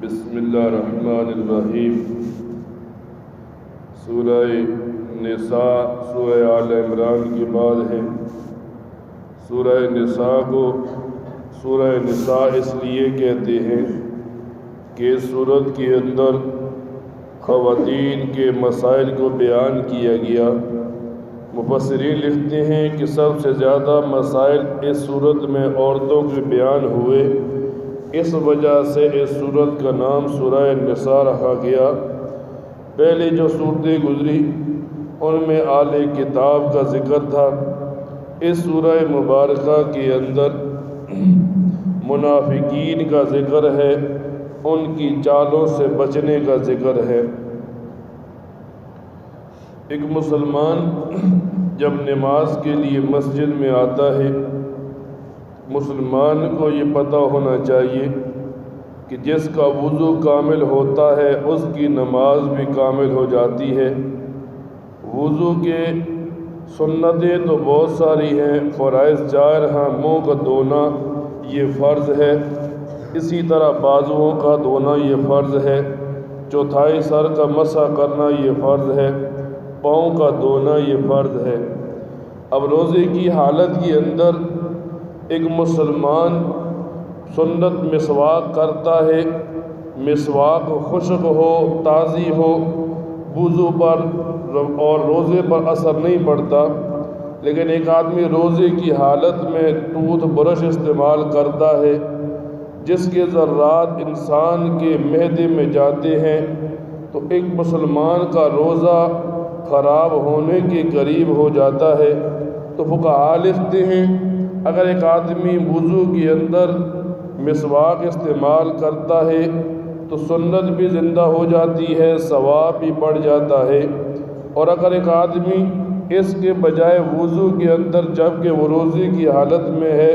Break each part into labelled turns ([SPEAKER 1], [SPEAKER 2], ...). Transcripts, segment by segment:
[SPEAKER 1] بسم اللہ الرحمن الرحیم۔ سورہ نساء سورہ آل عمران کے بعد ہے۔ سورہ نساء کو سورہ نساء اس لیے کہتے ہیں کہ سورت کے اندر خواتین کے مسائل کو بیان کیا گیا۔ مفسرین لکھتے ہیں کہ سب سے زیادہ مسائل اس سورت میں عورتوں کے بیان ہوئے، اس وجہ سے اس سورت کا نام سورہ نساء رکھا گیا۔ پہلے جو صورتیں گزری ان میں اہل کتاب کا ذکر تھا۔ اس سورہ مبارکہ کے اندر منافقین کا ذکر ہے، ان کی چالوں سے بچنے کا ذکر ہے۔ ایک مسلمان جب نماز کے لیے مسجد میں آتا ہے، مسلمان کو یہ پتہ ہونا چاہیے کہ جس کا وضو کامل ہوتا ہے اس کی نماز بھی کامل ہو جاتی ہے۔ وضو کے سنتیں تو بہت ساری ہیں، فرائض چار ہیں۔ منہ کا دھونا یہ فرض ہے، اسی طرح بازوؤں کا دھونا یہ فرض ہے، چوتھائی سر کا مسح کرنا یہ فرض ہے، پاؤں کا دھونا یہ فرض ہے۔ اب روزے کی حالت کے اندر ایک مسلمان سنت مسواک کرتا ہے، مسواک خشک ہو تازی ہو، وضو پر اور روزے پر اثر نہیں پڑتا۔ لیکن ایک آدمی روزے کی حالت میں ٹوتھ برش استعمال کرتا ہے جس کے ذرات انسان کے معدے میں جاتے ہیں، تو ایک مسلمان کا روزہ خراب ہونے کے قریب ہو جاتا ہے۔ تو فقہاء لکھتے ہیں اگر ایک آدمی وضو کے اندر مسواک استعمال کرتا ہے تو سنت بھی زندہ ہو جاتی ہے، ثواب بھی بڑھ جاتا ہے۔ اور اگر ایک آدمی اس کے بجائے وضو کے اندر جب کہ وہ روزے کی حالت میں ہے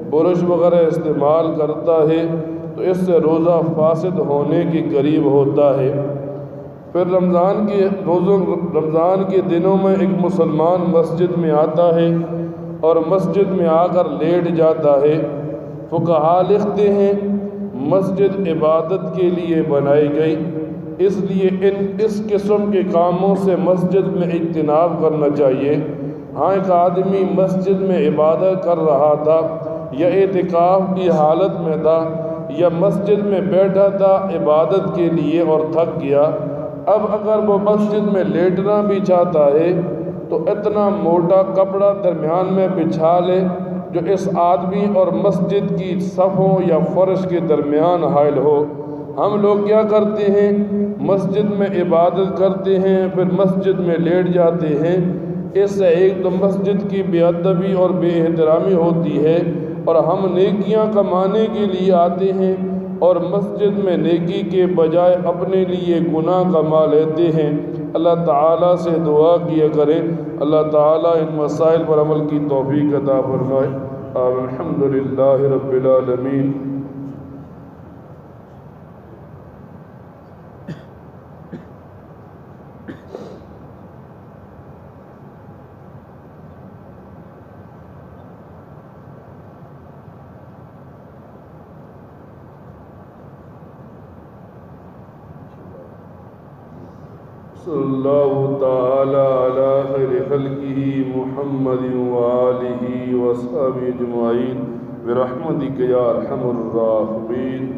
[SPEAKER 1] برش وغیرہ استعمال کرتا ہے تو اس سے روزہ فاسد ہونے کے قریب ہوتا ہے۔ پھر رمضان کے دنوں میں ایک مسلمان مسجد میں آتا ہے اور مسجد میں آ کر لیٹ جاتا ہے۔ فقہاء لکھتے ہیں مسجد عبادت کے لیے بنائی گئی، اس لیے اس قسم کے کاموں سے مسجد میں اجتناب کرنا چاہیے۔ ہاں، ایک آدمی مسجد میں عبادت کر رہا تھا یا اعتکاف کی حالت میں تھا یا مسجد میں بیٹھا تھا عبادت کے لیے اور تھک گیا، اب اگر وہ مسجد میں لیٹنا بھی چاہتا ہے تو اتنا موٹا کپڑا درمیان میں بچھا لے جو اس آدمی اور مسجد کی صفوں یا فرش کے درمیان حائل ہو۔ ہم لوگ کیا کرتے ہیں، مسجد میں عبادت کرتے ہیں پھر مسجد میں لیٹ جاتے ہیں۔ اس سے ایک تو مسجد کی بے ادبی اور بے احترامی ہوتی ہے، اور ہم نیکیاں کمانے کے لیے آتے ہیں اور مسجد میں نیکی کے بجائے اپنے لیے گناہ کما لیتے ہیں۔ اللہ تعالیٰ سے دعا کیا کریں اللہ تعالیٰ ان مسائل پر عمل کی توفیق عطا فرمائے۔ الحمدللہ رب العالمین۔ صلی اللہ تعالی علی خیر خلقہ محمد وآلہ وصحبہ اجمعین برحمتک یا ارحم الراحمین۔